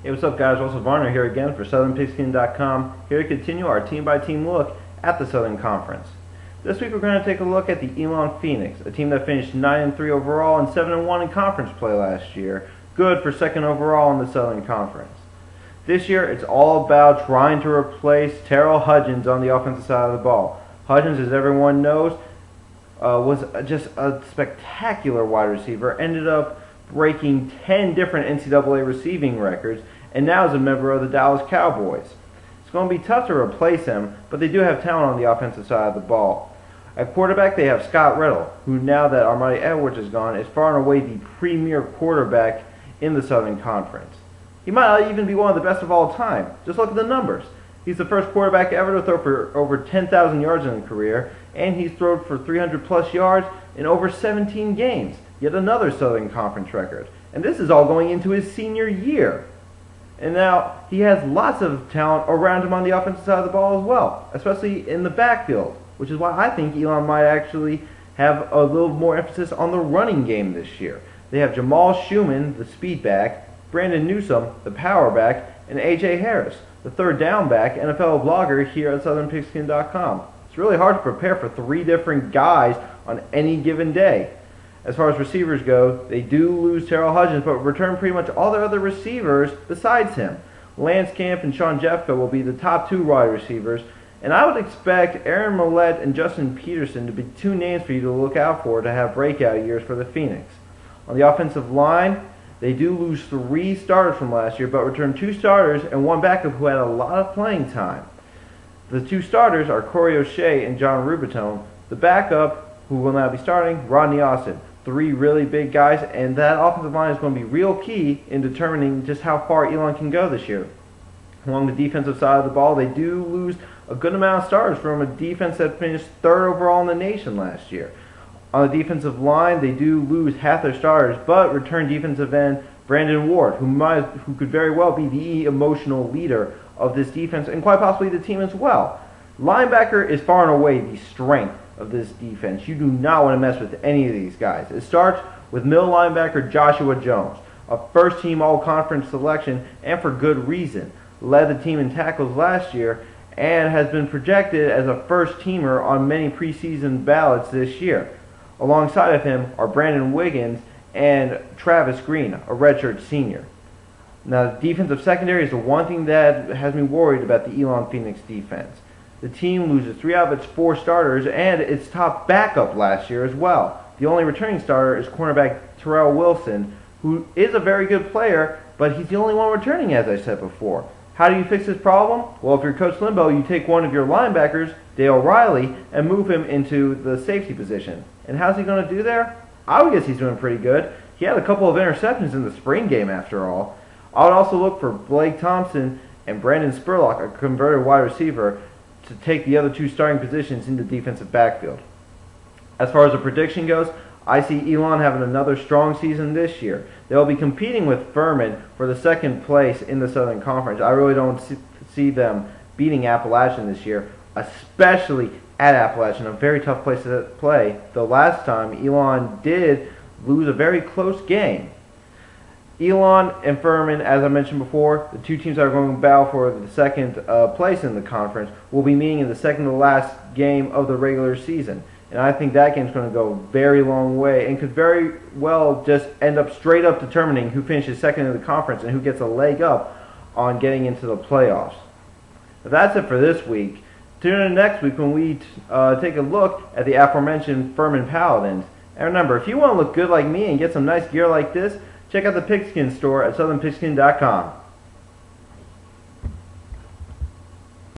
Hey, what's up guys? Russell Varner here again for SouthernPigskin.com, here to continue our team-by-team look at the Southern Conference. This week we're going to take a look at the Elon Phoenix, a team that finished 9-3 overall and 7-1 in conference play last year, good for second overall in the Southern Conference. This year it's all about trying to replace Terrell Hudgens on the offensive side of the ball. Hudgens, as everyone knows, was just a spectacular wide receiver, ended up breaking 10 different NCAA receiving records, and now is a member of the Dallas Cowboys. It's going to be tough to replace him, but they do have talent on the offensive side of the ball. At quarterback, they have Scott Riddle, who now that Armani Edwards is gone, is far and away the premier quarterback in the Southern Conference. He might not even be one of the best of all time. Just look at the numbers. He's the first quarterback ever to throw for over 10,000 yards in a career, and he's thrown for 300 plus yards in over 17 games. Yet another Southern Conference record. And this is all going into his senior year. And now he has lots of talent around him on the offensive side of the ball as well, especially in the backfield, which is why I think Elon might actually have a little more emphasis on the running game this year. They have Jamal Schumann, the speed back, Brandon Newsome, the power back, and A.J. Harris, the third down back, and a fellow blogger here at SouthernPigskin.com. It's really hard to prepare for three different guys on any given day. As far as receivers go, they do lose Terrell Hudgens, but return pretty much all their other receivers besides him. Lance Camp and Sean Jeffco will be the top two wide receivers, and I would expect Aaron Millette and Justin Peterson to be two names for you to look out for to have breakout years for the Phoenix. On the offensive line, they do lose three starters from last year, but return two starters and one backup who had a lot of playing time. The two starters are Corey O'Shea and John Rubitone. The backup, who will now be starting, Rodney Austin. Three really big guys, and that offensive line is going to be real key in determining just how far Elon can go this year. Along the defensive side of the ball, they do lose a good amount of starters from a defense that finished third overall in the nation last year. On the defensive line, they do lose half their starters, but return defensive end Brandon Ward, who could very well be the emotional leader of this defense and quite possibly the team as well. Linebacker is far and away the strength of this defense. You do not want to mess with any of these guys. It starts with middle linebacker Joshua Jones, a first-team all-conference selection, and for good reason. Led the team in tackles last year and has been projected as a first-teamer on many preseason ballots this year. Alongside of him are Brandon Wiggins and Travis Green, a redshirt senior. Now, the defensive secondary is the one thing that has me worried about the Elon Phoenix defense. The team loses three out of its four starters and its top backup last year as well. The only returning starter is cornerback Terrell Wilson, who is a very good player, but he's the only one returning, as I said before. How do you fix this problem? Well, if you're Coach Limbo, you take one of your linebackers, Dale Riley, and move him into the safety position. And how's he going to do there? I would guess he's doing pretty good. He had a couple of interceptions in the spring game, after all. I would also look for Blake Thompson and Brandon Spurlock, a converted wide receiver, to take the other two starting positions in the defensive backfield. As far as the prediction goes, I see Elon having another strong season this year. They'll be competing with Furman for the second place in the Southern Conference. I really don't see them beating Appalachian this year, especially at Appalachian, a very tough place to play. The last time Elon did lose a very close game. Elon and Furman, as I mentioned before, the two teams that are going to battle for the second place in the conference, will be meeting in the second to last game of the regular season. And I think that game's going to go a very long way and could very well just end up straight up determining who finishes second in the conference and who gets a leg up on getting into the playoffs. But that's it for this week. Tune in next week when we take a look at the aforementioned Furman Paladins. And remember, if you want to look good like me and get some nice gear like this, check out the Pigskin store at SouthernPigskin.com.